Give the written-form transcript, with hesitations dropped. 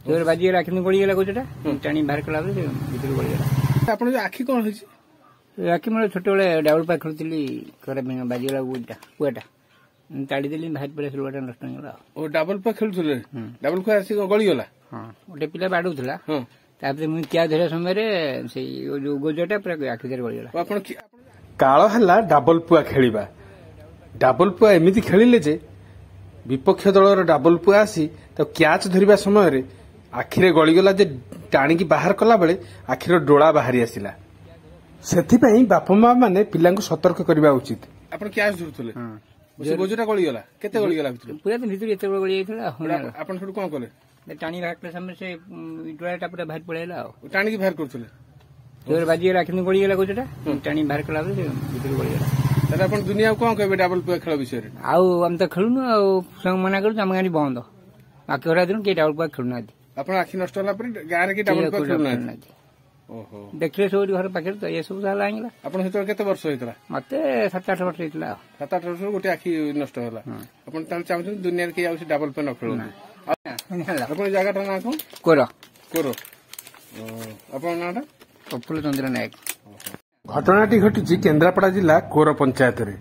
जोर बाजी आखि गलीगला गोचटा टाणी बाहर कला भर गलीगला आपन आखि कौन होई आखि मोर छोट बेले डाउल पा खेलुली करे बाजीगला कुआटा ताड़ी देली बाहर पड़े सिलवाटा नष्ट होगला ओ डबल पा खेलुले डबल को आसी गलीगला हां गोटे पिला बाडुथला तापर मु क्या धरे समय रे से जो गोजटा पूरा आखि देर गलीगला आपन काळ हला डबल पुआ खेलिबा डबल पुआ एमिति खेलिले जे विपक्ष दलर डबल पुआ आसी तो क्याच धरिबा समय रे आखिरे गलीगला जे टाणी बाहर कला बेले आखिर डोला बाहरी आसिला सेथिपई बापा मां माने पिलांको सतर्क करबा उचित आपण क्याच धरथले से गोजटा गलीगला केते गलीगला भितर पूरा तो भितर एते गली जाइथला आपण थोड़ कोन कले टाणी राखले समय से डोलाटा पूरा बाहर पड़ेला टाणी की बाहर करथले जोर बाजी आखि गलीगला गोचटा टाणी बाहर कला भितर गलीगला दादा अपन दुनिया को कहबे डबल पुआ खेल विषय रे आउ हम त खेलुनु आ संग मना करू हम गानी बंद बाकी होरा दिन के डबल पुआ खेलुना अपन आखि नष्ट होला पर गां रे के डबल पुआ खेलुना ओहो देखले सोरी घर पाखे तो ये सब जाला आइला अपन हेतो केते वर्ष होइतला मते 7-8 वर्ष होइतला 7-8 वर्ष गोटे आखि नष्ट होला अपन ताल चाहू दुनिया के आउ डबल पुआ न खेलु अपन जगह टा ना को कोरो कोरो अपन नाटा प्रफुल्ल चंद्र नायक घटनाटी घटी केन्द्रापड़ा जिला कोर पंचायत रे।